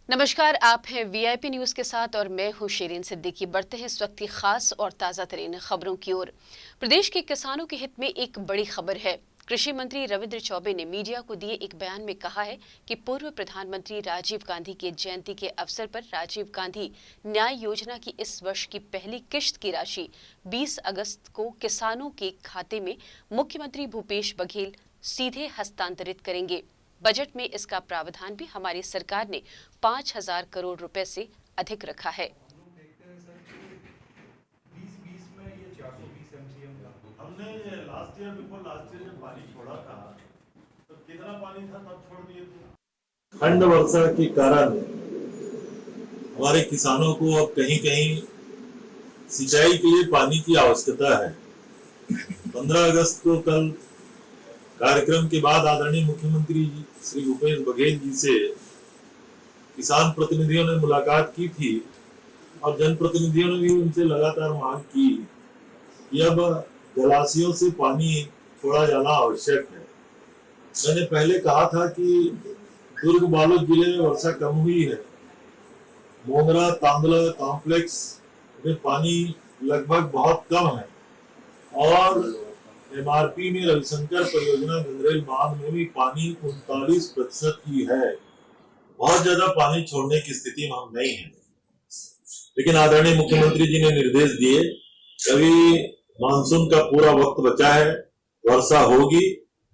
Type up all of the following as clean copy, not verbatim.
नमस्कार, आप हैं वीआईपी न्यूज के साथ और मैं हूं शिरीन सिद्दीकी। बढ़ते हैं इस वक्त की खास और ताज़ा तरीन खबरों की ओर। प्रदेश के किसानों के हित में एक बड़ी खबर है। कृषि मंत्री रविंद्र चौबे ने मीडिया को दिए एक बयान में कहा है कि पूर्व प्रधानमंत्री राजीव गांधी की जयंती के अवसर पर राजीव गांधी न्याय योजना की इस वर्ष की पहली किश्त की राशि 20 अगस्त को किसानों के खाते में मुख्यमंत्री भूपेश बघेल सीधे हस्तांतरित करेंगे। बजट में इसका प्रावधान भी हमारी सरकार ने 5,000 करोड़ रुपए से अधिक रखा है। हमने लास्ट ईयर जब पानी छोड़ा था तो कितना पानी था तब छोड़ दिए थे। खंड वर्षा के कारण हमारे किसानों को अब कहीं कहीं सिंचाई के लिए पानी की आवश्यकता है। 15 अगस्त को कल कार्यक्रम के बाद आदरणीय मुख्यमंत्री जी श्री भूपेश बघेल जी से किसान प्रतिनिधियों ने मुलाकात की थी और जनप्रतिनिधियों ने भी उनसे लगातार मांग की कि अब जलाशयों से पानी छोड़ा जाना आवश्यक है। मैंने पहले कहा था कि दुर्ग बालोद जिले में वर्षा कम हुई है। मोगरा, तांदला कॉम्प्लेक्स में पानी लगभग बहुत कम है और एमआरपी में रविशंकर परियोजना गंदरेल बांध में भी पानी 39% ही है। बहुत ज्यादा पानी छोड़ने की स्थिति में हम नहीं है, लेकिन आदरणीय मुख्यमंत्री जी ने निर्देश दिए अभी मानसून का पूरा वक्त बचा है, वर्षा होगी,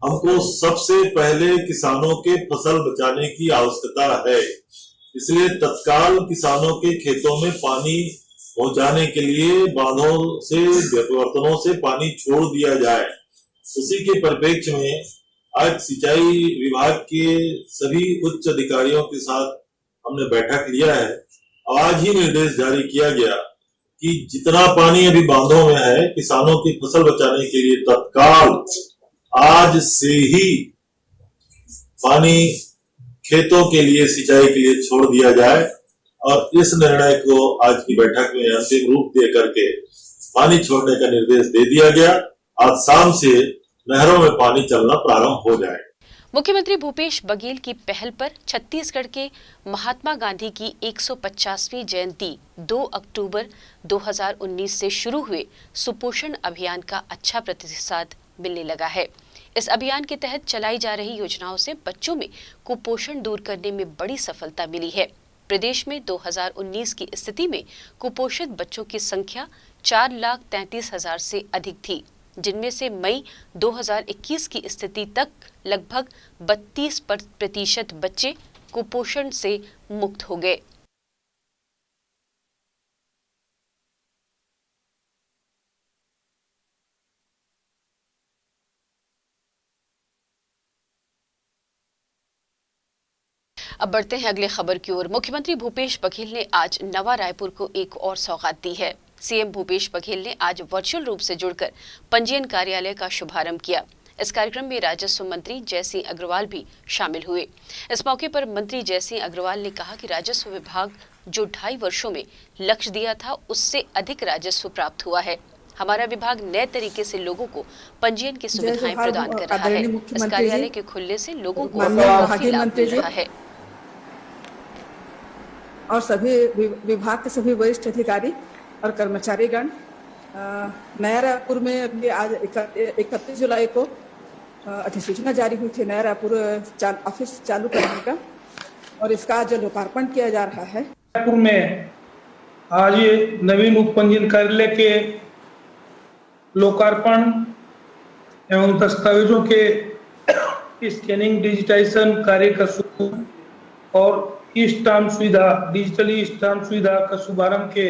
हमको सबसे पहले किसानों के फसल बचाने की आवश्यकता है। इसलिए तत्काल किसानों के खेतों में पानी पहुंचाने के लिए बांधों से बर्तनों से पानी छोड़ दिया जाए। उसी के परिप्रेक्ष्य में आज सिंचाई विभाग के सभी उच्च अधिकारियों के साथ हमने बैठक लिया है। आज ही निर्देश जारी किया गया कि जितना पानी अभी बांधों में है किसानों की फसल बचाने के लिए तत्काल आज से ही पानी खेतों के लिए सिंचाई के लिए छोड़ दिया जाए और इस निर्णय को आज की बैठक में अंतिम रूप दे करके पानी छोड़ने का निर्देश दे दिया गया। आज शाम से नहरों में पानी चलना प्रारंभ हो जाए। मुख्यमंत्री भूपेश बघेल की पहल पर छत्तीसगढ़ के महात्मा गांधी की 150वीं जयंती 2 अक्टूबर 2019 से शुरू हुए सुपोषण अभियान का अच्छा प्रतिसाद मिलने लगा है। इस अभियान के तहत चलाई जा रही योजनाओं से बच्चों में कुपोषण दूर करने में बड़ी सफलता मिली है। प्रदेश में 2019 की स्थिति में कुपोषित बच्चों की संख्या 4,33,000 से अधिक थी, जिनमें से मई 2021 की स्थिति तक लगभग 32% बच्चे कुपोषण से मुक्त हो गए। अब बढ़ते हैं अगले खबर की ओर। मुख्यमंत्री भूपेश बघेल ने आज नवा रायपुर को एक और सौगात दी है। सीएम भूपेश बघेल ने आज वर्चुअल रूप से जुड़कर पंजीयन कार्यालय का शुभारंभ किया। इस कार्यक्रम में राजस्व मंत्री जयसिंह अग्रवाल भी शामिल हुए। इस मौके पर मंत्री जयसिंह अग्रवाल ने कहा कि राजस्व विभाग जो 2.5 वर्षों में लक्ष्य दिया था उससे अधिक राजस्व प्राप्त हुआ है। हमारा विभाग नए तरीके से लोगों को पंजीयन की सुविधाएं प्रदान कर रहा है। इस कार्यालय के खुलने से लोगों को काफी लाभ मिल रहा है और सभी विभाग के सभी वरिष्ठ अधिकारी और कर्मचारीगण नया रायपुर में अभी आज 31 जुलाई को अधिसूचना जारी हुई थी नया रायपुर ऑफिस चालू करने का और इसका आज लोकार्पण किया जा रहा है। रायपुर में आज ये नवीन उप पंजीयन कार्यालय के लोकार्पण एवं दस्तावेजों के स्कैनिंग डिजिटाइजेशन कार्य का शुरू और स्टाम्प सुविधा डिजिटली स्टाम्प सुविधा का शुभारंभ के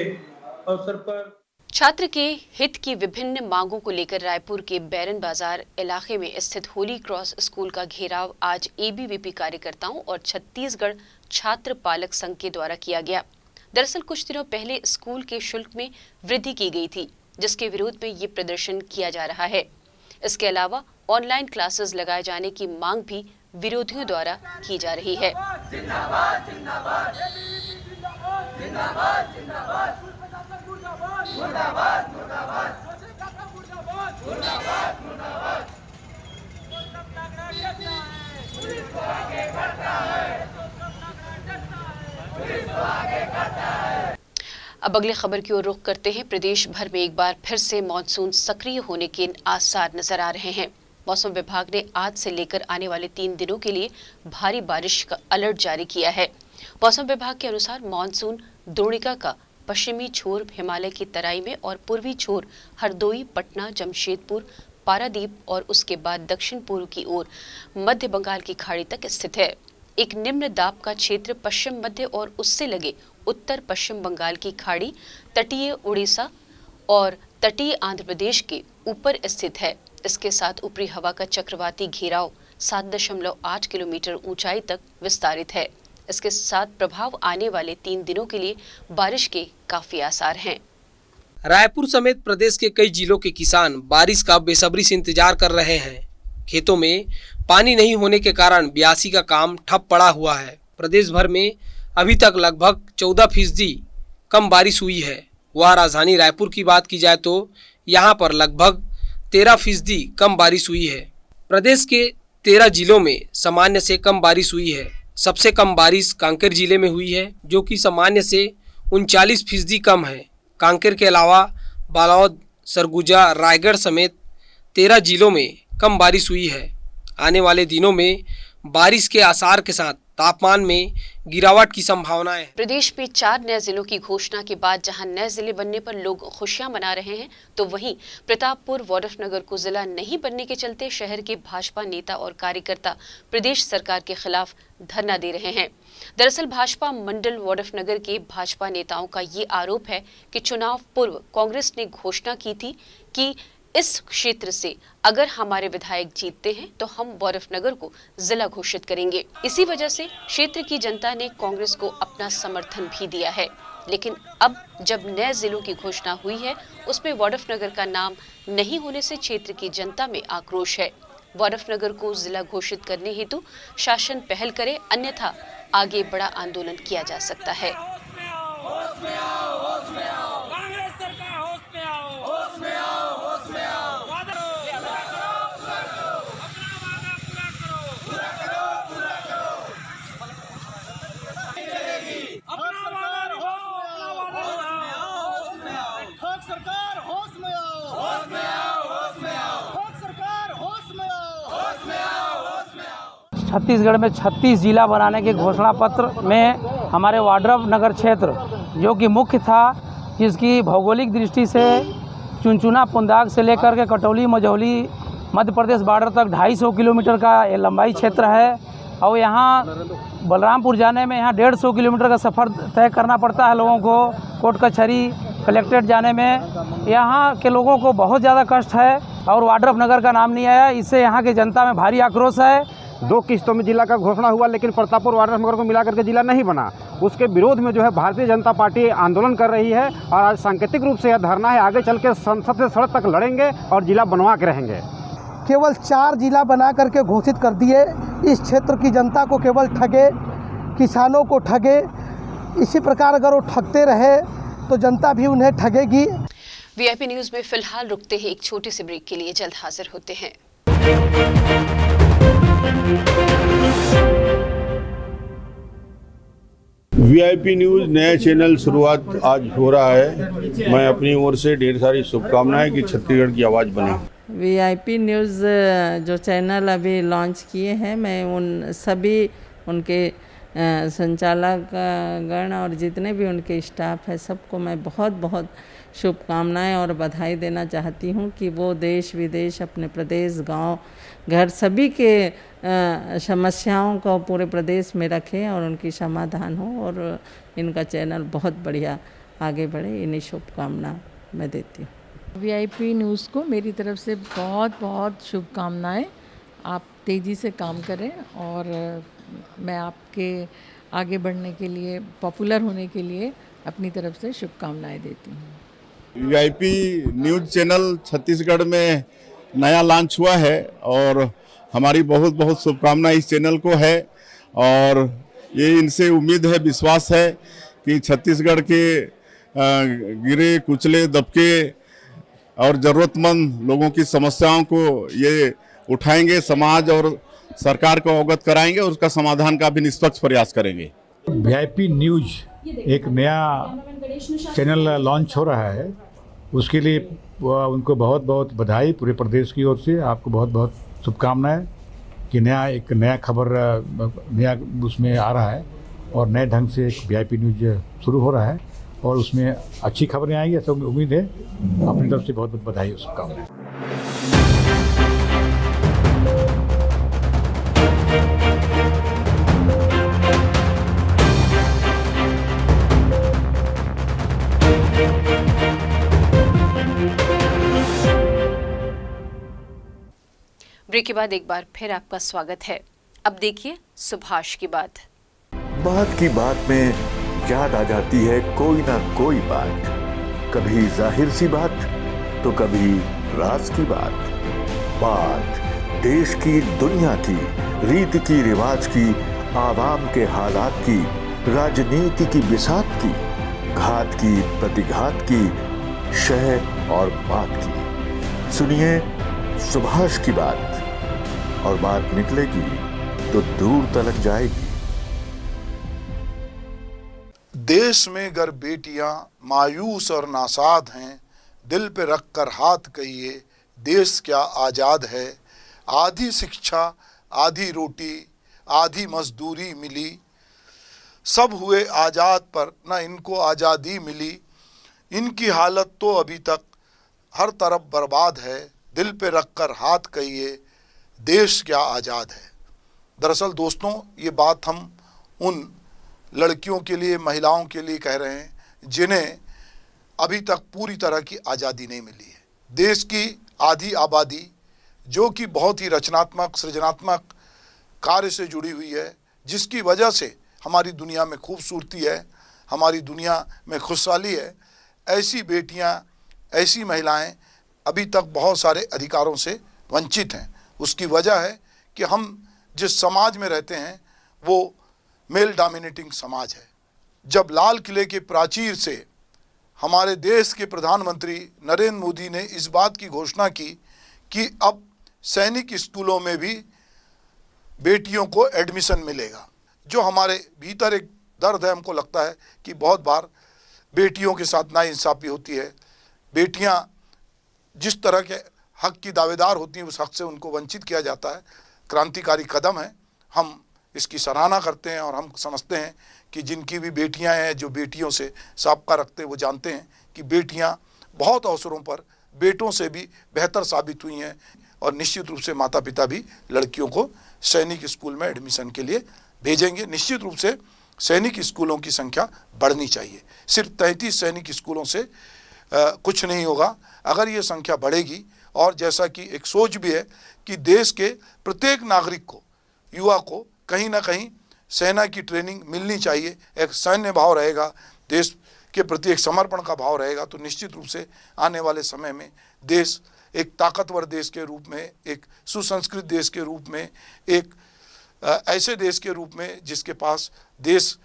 अवसर पर छात्र के हित की विभिन्न मांगों को लेकर रायपुर के बैरन बाजार इलाके में स्थित होली क्रॉस स्कूल का घेराव आज एबीवीपी कार्यकर्ताओं और छत्तीसगढ़ छात्र पालक संघ के द्वारा किया गया। दरअसल कुछ दिनों पहले स्कूल के शुल्क में वृद्धि की गई थी, जिसके विरोध में ये प्रदर्शन किया जा रहा है। इसके अलावा ऑनलाइन क्लासेस लगाए जाने की मांग भी विरोधियों द्वारा की जा रही है। जिंदाबाद, जिंदाबाद, जिंदाबाद, जिंदाबाद, जिंदाबाद, मुर्दाबाद, मुर्दाबाद, मुर्दाबाद, मुर्दाबाद। पुलिस को आगे बढ़ता है, अब अगली खबर की ओर रुख करते हैं। प्रदेश भर में एक बार फिर से मानसून सक्रिय होने के आसार नजर आ रहे हैं। मौसम विभाग ने आज से लेकर आने वाले 3 दिनों के लिए भारी बारिश का अलर्ट जारी किया है। मौसम विभाग के अनुसार मानसून द्रोणिका का पश्चिमी छोर हिमालय की तराई में और पूर्वी छोर हरदोई, पटना, जमशेदपुर, पारादीप और उसके बाद दक्षिण पूर्व की ओर मध्य बंगाल की खाड़ी तक स्थित है। एक निम्न दाब का क्षेत्र पश्चिम मध्य और उससे लगे उत्तर पश्चिम बंगाल की खाड़ी, तटीय उड़ीसा और तटीय आंध्र प्रदेश के ऊपर स्थित है। इसके साथ ऊपरी हवा का चक्रवाती घेराव 7.8 किलोमीटर ऊंचाई तक विस्तारित है। इसके साथ प्रभाव आने वाले 3 दिनों के लिए बारिश के काफी आसार हैं। रायपुर समेत प्रदेश के कई जिलों के किसान बारिश का बेसब्री से इंतजार कर रहे हैं। खेतों में पानी नहीं होने के कारण ब्यासी का काम ठप पड़ा हुआ है। प्रदेश भर में अभी तक लगभग 14% कम बारिश हुई है। वह राजधानी रायपुर की बात की जाए तो यहाँ पर लगभग 13% कम बारिश हुई है। प्रदेश के 13 जिलों में सामान्य से कम बारिश हुई है। सबसे कम बारिश कांकेर जिले में हुई है, जो कि सामान्य से 39% कम है। कांकेर के अलावा बालोद, सरगुजा, रायगढ़ समेत 13 जिलों में कम बारिश हुई है। आने वाले दिनों में बारिश के आसार के साथ तापमान में गिरावट की संभावना है। प्रदेश में 4 नए जिलों की घोषणा के बाद जहां नए जिले बनने पर लोग खुशियां मना रहे हैं, तो वहीं प्रतापपुर वाड्रफनगर को जिला नहीं बनने के चलते शहर के भाजपा नेता और कार्यकर्ता प्रदेश सरकार के खिलाफ धरना दे रहे हैं। दरअसल भाजपा मंडल वाड्रफनगर के भाजपा नेताओं का ये आरोप है कि चुनाव पूर्व कांग्रेस ने घोषणा की थी कि इस क्षेत्र से अगर हमारे विधायक जीतते हैं तो हम वाड्रफनगर को जिला घोषित करेंगे। इसी वजह से क्षेत्र की जनता ने कांग्रेस को अपना समर्थन भी दिया है। लेकिन अब जब नए जिलों की घोषणा हुई है, उसमें वाड्रफनगर का नाम नहीं होने से क्षेत्र की जनता में आक्रोश है। वाड्रफनगर को जिला घोषित करने हेतु शासन पहल करे, अन्यथा आगे बड़ा आंदोलन किया जा सकता है। छत्तीसगढ़ में 36 जिला बनाने के घोषणा पत्र में हमारे वाड्रफनगर क्षेत्र, जो कि मुख्य था, जिसकी भौगोलिक दृष्टि से चुनचुना पुंदाग से लेकर के कटौली मझौली मध्य प्रदेश बॉर्डर तक 250 किलोमीटर का ये लंबाई क्षेत्र है। और यहाँ बलरामपुर जाने में यहाँ 150 किलोमीटर का सफ़र तय करना पड़ता है लोगों को, कोर्ट कचहरी कलेक्ट्रेट जाने में। यहाँ के लोगों को बहुत ज़्यादा कष्ट है और वाड्रफनगर का नाम नहीं आया। इससे यहाँ की जनता में भारी आक्रोश है। 2 किस्तों में जिला का घोषणा हुआ, लेकिन प्रतापपुर वाड्रफनगर को मिलाकर के जिला नहीं बना। उसके विरोध में जो है भारतीय जनता पार्टी आंदोलन कर रही है और आज सांकेतिक रूप से यह धरना है। आगे चल के संसद से सड़क तक लड़ेंगे और जिला बनवा के रहेंगे। केवल 4 जिला बना करके घोषित कर दिए। इस क्षेत्र की जनता को केवल ठगे, किसानों को ठगे। इसी प्रकार अगर वो ठगते रहे तो जनता भी उन्हें ठगेगी। वीआईपी न्यूज में फिलहाल रुकते हैं एक छोटे से ब्रेक के लिए, जल्द हाजिर होते हैं। वीआईपी न्यूज नया चैनल शुरुआत आज हो रहा है। मैं अपनी ओर से ढेर सारी शुभकामनाएं कि छत्तीसगढ़ की आवाज़ बने। वीआईपी न्यूज़ जो चैनल अभी लॉन्च किए हैं, मैं उन सभी उनके संचालक गण और जितने भी उनके स्टाफ है, सबको मैं बहुत बहुत शुभकामनाएं और बधाई देना चाहती हूं कि वो देश विदेश, अपने प्रदेश, गांव, घर सभी के समस्याओं को पूरे प्रदेश में रखें और उनकी समाधान हो और इनका चैनल बहुत बढ़िया आगे बढ़े। इन्हीं शुभकामना मैं देती हूँ। वीआईपी न्यूज़ को मेरी तरफ से बहुत बहुत शुभकामनाएं। आप तेज़ी से काम करें और मैं आपके आगे बढ़ने के लिए, पॉपुलर होने के लिए अपनी तरफ से शुभकामनाएं देती हूँ। वीआईपी न्यूज चैनल छत्तीसगढ़ में नया लॉन्च हुआ है और हमारी बहुत बहुत शुभकामनाएं इस चैनल को है। और ये इनसे उम्मीद है, विश्वास है कि छत्तीसगढ़ के गिरे कुचले दबके और ज़रूरतमंद लोगों की समस्याओं को ये उठाएंगे, समाज और सरकार को अवगत कराएंगे और उसका समाधान का भी निष्पक्ष प्रयास करेंगे। वीआईपी न्यूज एक नया चैनल लॉन्च हो रहा है, उसके लिए उनको बहुत बहुत बधाई पूरे प्रदेश की ओर से। आपको बहुत बहुत शुभकामनाएं कि एक नया खबर नया उसमें आ रहा है और नए ढंग से एक VIP न्यूज़ शुरू हो रहा है और उसमें अच्छी खबरें आएंगी, ऐसा उम्मीद है। अपनी तरफ से बहुत बहुत बधाई और शुभकामनाएं। ब्रेक के बाद एक बार फिर आपका स्वागत है। अब देखिए सुभाष की बात। बात की बात में याद आ जाती है कोई ना कोई बात, कभी जाहिर सी बात तो कभी राज की बात देश की, दुनिया की, रीति की, रिवाज की, आवाम के हालात की, राजनीति की, बिसात की, घात की, प्रतिघात की, शह और बात की। सुनिए सुभाष की बात, और बात निकलेगी तो दूर तलक जाएगी। देश में अगर बेटियां मायूस और नासाद हैं, दिल पे रख कर हाथ कहिए देश क्या आज़ाद है। आधी शिक्षा, आधी रोटी, आधी मजदूरी मिली, सब हुए आज़ाद पर न इनको आज़ादी मिली। इनकी हालत तो अभी तक हर तरफ बर्बाद है, दिल पे रख कर हाथ कहिए देश क्या आज़ाद है। दरअसल दोस्तों, ये बात हम उन लड़कियों के लिए, महिलाओं के लिए कह रहे हैं जिन्हें अभी तक पूरी तरह की आज़ादी नहीं मिली है। देश की आधी आबादी जो कि बहुत ही रचनात्मक, सृजनात्मक कार्य से जुड़ी हुई है, जिसकी वजह से हमारी दुनिया में खूबसूरती है, हमारी दुनिया में खुशहाली है, ऐसी बेटियां, ऐसी महिलाएं अभी तक बहुत सारे अधिकारों से वंचित हैं। उसकी वजह है कि हम जिस समाज में रहते हैं वो मेल डोमिनेटिंग समाज है। जब लाल किले के प्राचीर से हमारे देश के प्रधानमंत्री नरेंद्र मोदी ने इस बात की घोषणा की कि अब सैनिक स्कूलों में भी बेटियों को एडमिशन मिलेगा, जो हमारे भीतर एक दर्द है। हमको लगता है कि बहुत बार बेटियों के साथ नाइंसाफ़ी होती है। बेटियां जिस तरह के हक की दावेदार होती हैं, उस हक से उनको वंचित किया जाता है। क्रांतिकारी कदम है, हम इसकी सराहना करते हैं और हम समझते हैं कि जिनकी भी बेटियां हैं, जो बेटियों से साबका रखते हैं, वो जानते हैं कि बेटियां बहुत अवसरों पर बेटों से भी बेहतर साबित हुई हैं। और निश्चित रूप से माता पिता भी लड़कियों को सैनिक स्कूल में एडमिशन के लिए भेजेंगे। निश्चित रूप से सैनिक स्कूलों की संख्या बढ़नी चाहिए। सिर्फ 33 सैनिक स्कूलों से कुछ नहीं होगा। अगर ये संख्या बढ़ेगी, और जैसा कि एक सोच भी है कि देश के प्रत्येक नागरिक को, युवा को कहीं ना कहीं सेना की ट्रेनिंग मिलनी चाहिए, एक सैन्य भाव रहेगा, देश के प्रति एक समर्पण का भाव रहेगा, तो निश्चित रूप से आने वाले समय में देश एक ताकतवर देश के रूप में, एक सुसंस्कृत देश के रूप में, एक ऐसे देश के रूप में जिसके पास देश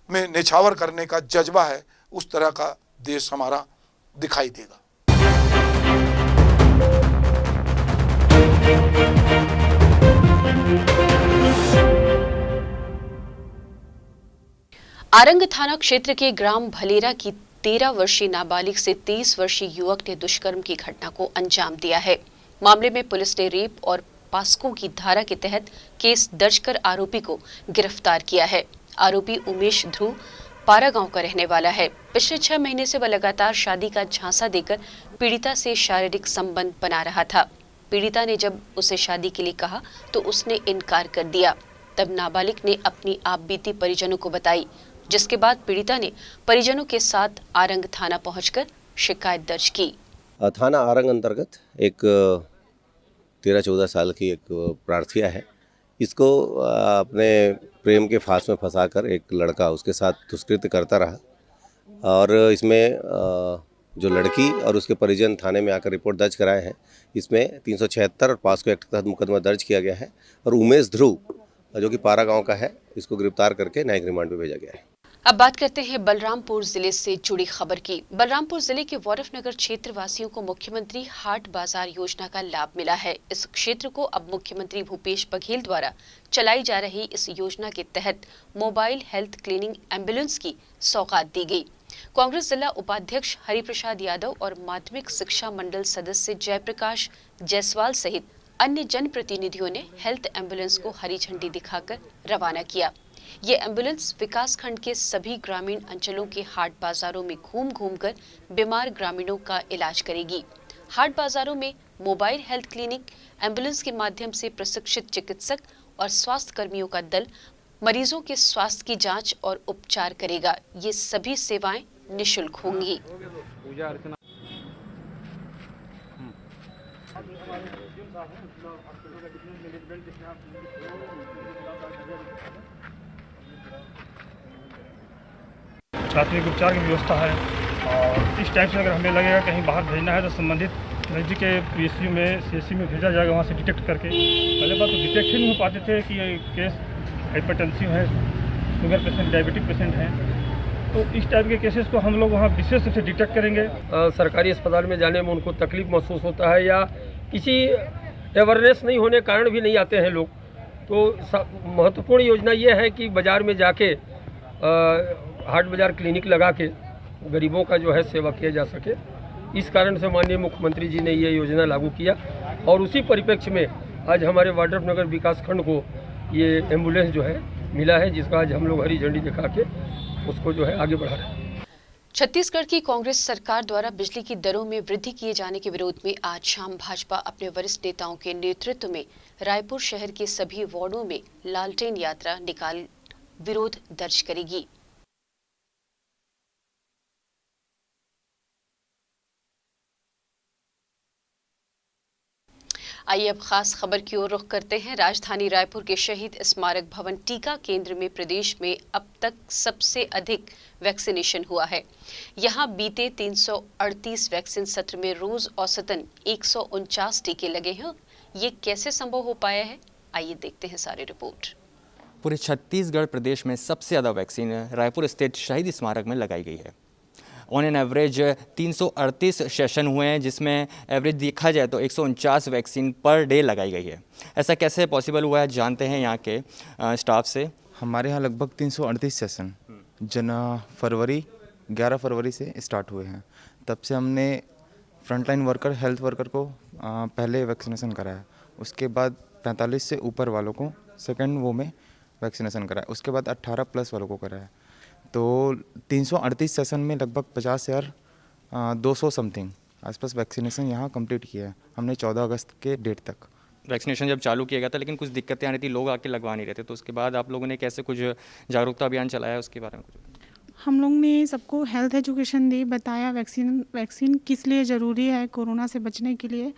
में निछावर करने का जज्बा है, उस तरह का देश हमारा दिखाई देगा। आरंग थाना क्षेत्र के ग्राम भलेरा की 13 वर्षीय नाबालिग से 23 वर्षीय युवक ने दुष्कर्म की घटना को अंजाम दिया है। मामले में पुलिस ने रेप और पास्को की धारा के तहत केस दर्ज कर आरोपी को गिरफ्तार किया है। आरोपी उमेश ध्रुव पारा गांव का रहने वाला है। पिछले 6 महीने से वह लगातार शादी का झांसा देकर पीड़िता से शारीरिक संबंध बना रहा था। पीड़िता ने जब उसे शादी के लिए कहा तो उसने इनकार कर दिया। तब नाबालिग ने अपनी आपबीती परिजनों को बताई, जिसके बाद पीड़िता ने परिजनों के साथ आरंग थाना पहुंचकर शिकायत दर्ज की। थाना आरंग अंतर्गत एक 13-14 साल की एक प्रार्थिया है। इसको अपने प्रेम के फांस में फंसाकर एक लड़का उसके साथ दुष्कृत्य करता रहा और इसमें जो लड़की और उसके परिजन थाने में आकर रिपोर्ट दर्ज कराए हैं। इसमें 376 और पास्को एक्ट के तहत मुकदमा दर्ज किया गया है और उमेश ध्रुव जो कि पारा गांव का है, इसको गिरफ्तार करके न्यायिक रिमांड पे भेजा गया है। अब बात करते हैं बलरामपुर जिले से जुड़ी खबर की। बलरामपुर जिले के वौरफनगर क्षेत्र वासियों को मुख्यमंत्री हाट बाजार योजना का लाभ मिला है। इस क्षेत्र को अब मुख्यमंत्री भूपेश बघेल द्वारा चलाई जा रही इस योजना के तहत मोबाइल हेल्थ क्लीनिंग एम्बुलेंस की सौगात दी गई। कांग्रेस जिला उपाध्यक्ष हरिप्रसाद यादव और माध्यमिक शिक्षा मंडल सदस्य जयप्रकाश जायसवाल सहित अन्य जनप्रतिनिधियों ने हेल्थ एम्बुलेंस को हरी झंडी दिखाकर रवाना किया। ये एम्बुलेंस विकासखंड के सभी ग्रामीण अंचलों के हाट बाजारों में घूम कर बीमार ग्रामीणों का इलाज करेगी। हाट बाजारों में मोबाइल हेल्थ क्लिनिक एम्बुलेंस के माध्यम से प्रशिक्षित चिकित्सक और स्वास्थ्य कर्मियों का दल मरीजों के स्वास्थ्य की जांच और उपचार करेगा। ये सभी सेवाएं निःशुल्क होंगी। प्राथमिक उपचार की व्यवस्था है और इस टाइप से अगर हमें लगेगा कहीं बाहर भेजना है तो संबंधित नज़दीक के पीएसयू में सीएससी में भेजा जाएगा, वहाँ से डिटेक्ट करके। पहले बात तो डिटेक्ट ही नहीं हो पाते थे कि ये केस हाइपरटेंसिव है, शुगर पेशेंट, डायबिटिक पेशेंट हैं, तो इस टाइप के केसेस को हम लोग वहाँ विशेष रूप से डिटेक्ट करेंगे। सरकारी अस्पताल में जाने में उनको तकलीफ महसूस होता है या किसी अवेयरनेस नहीं होने के कारण भी नहीं आते हैं लोग, तो महत्वपूर्ण योजना ये है कि बाज़ार में जाके हाट बाज़ार क्लिनिक लगा के गरीबों का जो है सेवा किया जा सके। इस कारण से माननीय मुख्यमंत्री जी ने ये योजना लागू किया और उसी परिप्रेक्ष्य में आज हमारे वाड्रफनगर विकास खंड को ये एम्बुलेंस जो है मिला है, जिसका आज हम लोग हरी झंडी दिखा के उसको जो है आगे बढ़ा रहे हैं। छत्तीसगढ़ की कांग्रेस सरकार द्वारा बिजली की दरों में वृद्धि किए जाने के विरोध में आज शाम भाजपा अपने वरिष्ठ नेताओं के नेतृत्व में रायपुर शहर के सभी वार्डों में लालटेन यात्रा निकाल विरोध दर्ज करेगी। आइए अब खास खबर की ओर रुख करते हैं। राजधानी रायपुर के शहीद स्मारक भवन टीका केंद्र में प्रदेश में अब तक सबसे अधिक वैक्सीनेशन हुआ है। यहां बीते 338 वैक्सीन सत्र में रोज औसतन 149 टीके लगे हैं। ये कैसे संभव हो पाया है, आइए देखते हैं सारी रिपोर्ट। पूरे छत्तीसगढ़ प्रदेश में सबसे ज़्यादा वैक्सीन रायपुर स्थित शहीद स्मारक में लगाई गई है। ऑन एन एवरेज 338 सेशन हुए हैं, जिसमें एवरेज देखा जाए तो 149 वैक्सीन पर डे लगाई गई है। ऐसा कैसे पॉसिबल हुआ है, जानते हैं यहाँ के स्टाफ से। हमारे यहाँ लगभग 338 सेशन 11 फरवरी से स्टार्ट हुए हैं। तब से हमने फ्रंटलाइन वर्कर, हेल्थ वर्कर को पहले वैक्सीनेशन कराया, उसके बाद 45 से ऊपर वालों को सेकेंड वो में वैक्सीनेशन कराया, उसके बाद 18 प्लस वालों को कराया। तो 338 सेशन में लगभग 50,200 समथिंग आसपास वैक्सीनेशन यहाँ कंप्लीट किया है हमने 14 अगस्त के डेट तक। वैक्सीनेशन जब चालू किया गया था लेकिन कुछ दिक्कतें आ रही थी, लोग आके लगवा नहीं रहे थे, तो उसके बाद आप लोगों ने कैसे कुछ जागरूकता अभियान चलाया, उसके बारे में कुछ? हम लोग ने सबको हेल्थ एजुकेशन दी, बताया वैक्सीन किस लिए ज़रूरी है कोरोना से बचने के लिए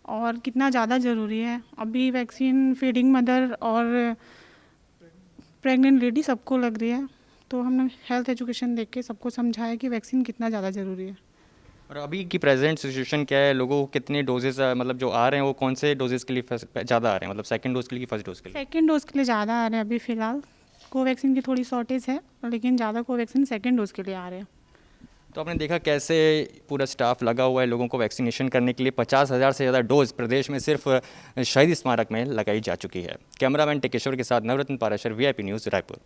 और कितना ज़्यादा ज़रूरी है। अभी वैक्सीन फीडिंग मदर और प्रेग्नेंट लेडी सबको लग रही है, तो हमने हेल्थ एजुकेशन देख के सबको समझाया कि वैक्सीन कितना ज़्यादा ज़रूरी है। और अभी की प्रेजेंट सिचुएशन क्या है, लोगों को कितने डोजेस मतलब जो आ रहे हैं वो कौन से डोजेस के लिए ज़्यादा आ रहे हैं, मतलब सेकंड डोज के लिए कि फर्स्ट डोज के लिए? सेकंड डोज के लिए ज़्यादा आ रहे हैं। अभी फ़िलहाल कोवैक्सीन की थोड़ी शॉर्टेज है, लेकिन ज़्यादा कोवैक्सीन सेकंड डोज के लिए आ रहे हैं। तो आपने देखा कैसे पूरा स्टाफ लगा हुआ है लोगों को वैक्सीनेशन करने के लिए। 50,000 से ज़्यादा डोज प्रदेश में सिर्फ शहीद स्मारक में लगाई जा चुकी है। कैमरामैन टेकेश्वर के साथ नवरत्न पाराशर, VIP न्यूज़ रायपुर।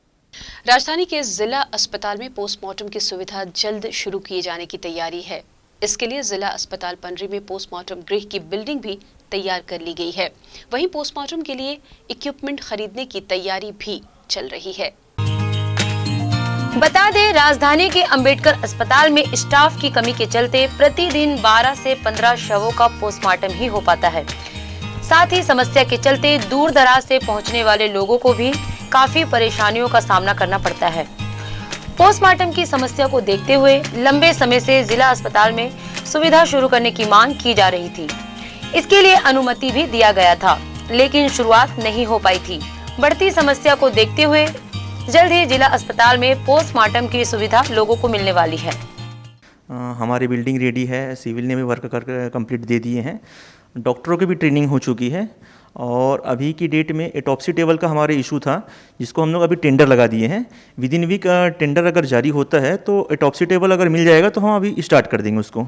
राजधानी के जिला अस्पताल में पोस्टमार्टम की सुविधा जल्द शुरू किए जाने की तैयारी है। इसके लिए जिला अस्पताल पंडरी में पोस्टमार्टम गृह की बिल्डिंग भी तैयार कर ली गई है। वहीं पोस्टमार्टम के लिए इक्विपमेंट खरीदने की तैयारी भी चल रही है। बता दें, राजधानी के अंबेडकर अस्पताल में स्टाफ की कमी के चलते प्रतिदिन 12 से 15 शवों का पोस्टमार्टम ही हो पाता है। साथ ही समस्या के चलते दूर दराज से पहुंचने वाले लोगों को भी काफी परेशानियों का सामना करना पड़ता है। पोस्टमार्टम की समस्या को देखते हुए लंबे समय से जिला अस्पताल में सुविधा शुरू करने की मांग की जा रही थी। इसके लिए अनुमति भी दिया गया था, लेकिन शुरुआत नहीं हो पाई थी। बढ़ती समस्या को देखते हुए जल्द ही जिला अस्पताल में पोस्टमार्टम की सुविधा लोगों को मिलने वाली है। हमारी बिल्डिंग रेडी है, सिविल ने भी वर्क कर कंप्लीट दे दिए हैं, डॉक्टरों की भी ट्रेनिंग हो चुकी है और अभी की डेट में एटॉप्सी टेबल का हमारे इशू था, जिसको हम लोग अभी टेंडर लगा दिए हैं। विद इन वीक टेंडर अगर जारी होता है तो एटॉप्सी टेबल अगर मिल जाएगा तो हम अभी स्टार्ट कर देंगे उसको।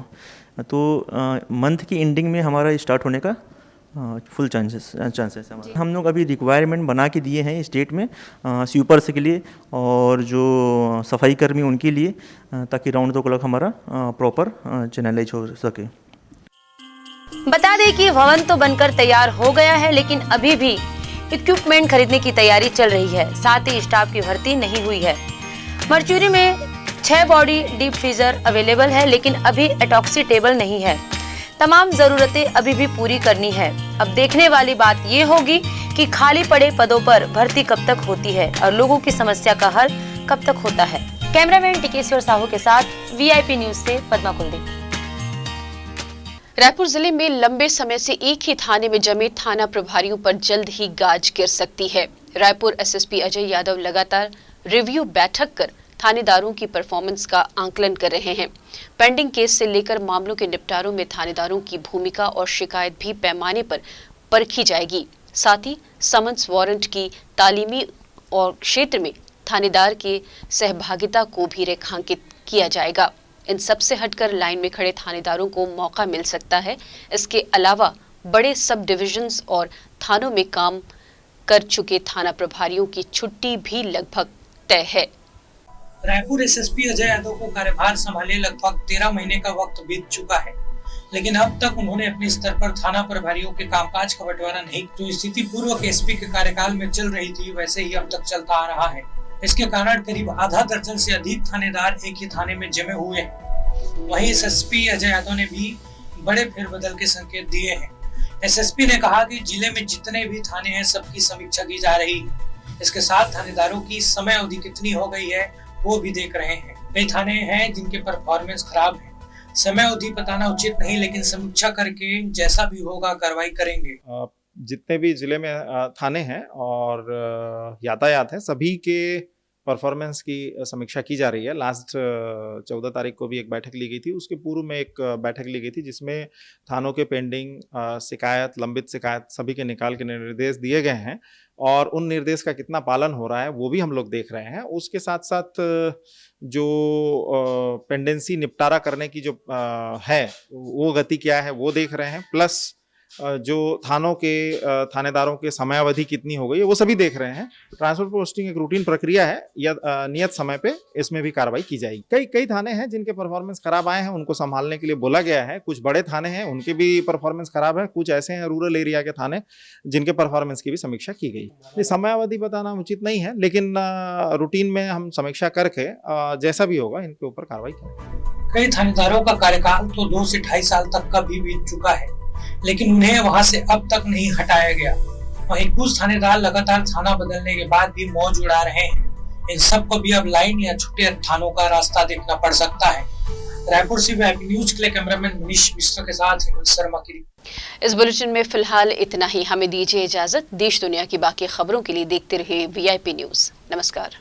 तो मंथ की एंडिंग में हमारा स्टार्ट होने का फुल चांसेस है। हम लोग अभी रिक्वायरमेंट बना के दिए हैं स्टेट में स्वीपर्स के लिए और जो सफाई कर्मी उनके लिए, ताकि राउंड द क्लॉक हमारा प्रॉपर चैनलाइज हो सके। बता दें कि भवन तो बनकर तैयार हो गया है, लेकिन अभी भी इक्विपमेंट खरीदने की तैयारी चल रही है। साथ ही स्टाफ की भर्ती नहीं हुई है। मरचूरी में 6 बॉडी डीप फ्रीजर अवेलेबल है, लेकिन अभी एटॉक्सी टेबल नहीं है। तमाम जरूरतें अभी भी पूरी करनी है। अब देखने वाली बात ये होगी कि खाली पड़े पदों पर भर्ती कब तक होती है और लोगों की समस्या का हल कब तक होता है। कैमरामैन टिकेश्वर साहू के साथ वीआईपी न्यूज से पद्मा कुलदीप। रायपुर जिले में लंबे समय से एक ही थाने में जमे थाना प्रभारियों पर जल्द ही गाज गिर सकती है। रायपुर एसएसपी अजय यादव लगातार रिव्यू बैठक कर थानेदारों की परफॉर्मेंस का आंकलन कर रहे हैं। पेंडिंग केस से लेकर मामलों के निपटारों में थानेदारों की भूमिका और शिकायत भी पैमाने पर परखी जाएगी। साथ ही समन्स वारंट की तालीमी और क्षेत्र में थानेदार के सहभागिता को भी रेखांकित किया जाएगा। इन सब से हटकर लाइन में खड़े थानेदारों को मौका मिल सकता है। इसके अलावा बड़े सब डिविजन्स और थानों में काम कर चुके थाना प्रभारियों की छुट्टी भी लगभग तय है। रायपुर एसएसपी अजय यादव को कार्यभार संभाले लगभग 13 महीने का वक्त बीत चुका है, लेकिन अब तक उन्होंने अपने स्तर पर थाना प्रभारियों के कामकाज का बंटवारा नहीं। जो स्थिति पूर्व एसपी के कार्यकाल में चल रही थी वैसे ही अब तक चलता आ रहा है। इसके कारण करीब आधा दर्जन से अधिक थानेदार एक ही थाने में जमे हुए हैं। वहीं एसएसपी अजय यादव ने भी बड़े फेरबदल के संकेत दिए हैं। एसएसपी ने कहा कि जिले में जितने भी थाने हैं सबकी समीक्षा की जा रही है। इसके साथ थानेदारों की समय अवधि कितनी हो गई है वो भी देख रहे हैं। कई थाने हैं जिनके परफॉर्मेंस खराब है। समय अवधि बताना उचित नहीं, लेकिन समीक्षा करके जैसा भी होगा कार्रवाई करेंगे। जितने भी जिले में थाने हैं और यातायात है, सभी के परफॉर्मेंस की समीक्षा की जा रही है। लास्ट 14 तारीख को भी एक बैठक ली गई थी, उसके पूर्व में एक बैठक ली गई थी जिसमें थानों के पेंडिंग शिकायत, लंबित शिकायत सभी के निकाल के निर्देश दिए गए हैं और उन निर्देश का कितना पालन हो रहा है वो भी हम लोग देख रहे हैं। उसके साथ साथ जो पेंडेंसी निपटारा करने की जो है वो गति क्या है वो देख रहे हैं, प्लस जो थानों के थानेदारों के समयावधि कितनी हो गई है वो सभी देख रहे हैं। ट्रांसफर पोस्टिंग एक रूटीन प्रक्रिया है, या नियत समय पे इसमें भी कार्रवाई की जाएगी। कई थाने हैं जिनके परफॉर्मेंस खराब आए हैं, उनको संभालने के लिए बोला गया है। कुछ बड़े थाने हैं उनके भी परफॉर्मेंस खराब है। कुछ ऐसे हैं रूरल एरिया के थाने जिनके परफॉर्मेंस की भी समीक्षा की गई। समयावधि बताना उचित नहीं है, लेकिन रूटीन में हम समीक्षा करके जैसा भी होगा इनके ऊपर कार्रवाई करेंगे। कई थानेदारों का कार्यकाल तो 2 से 2.5 साल तक का भी बीत चुका है, लेकिन उन्हें वहां से अब तक नहीं हटाया गया। वहीं कुछ थानेदार लगातार थाना बदलने के बाद भी मौज उड़ा रहे हैं। इन सबको भी अब लाइन या छुट्टे थानों का रास्ता देखना पड़ सकता है। रायपुर से वीआईपी न्यूज के लिए कैमरामैन मनीष मिश्रा के साथ हेमंत शर्मा की। इस बुलेटिन में फिलहाल इतना ही। हमें दीजिए इजाजत। देश दुनिया की बाकी खबरों के लिए देखते रहिए वीआईपी न्यूज। नमस्कार।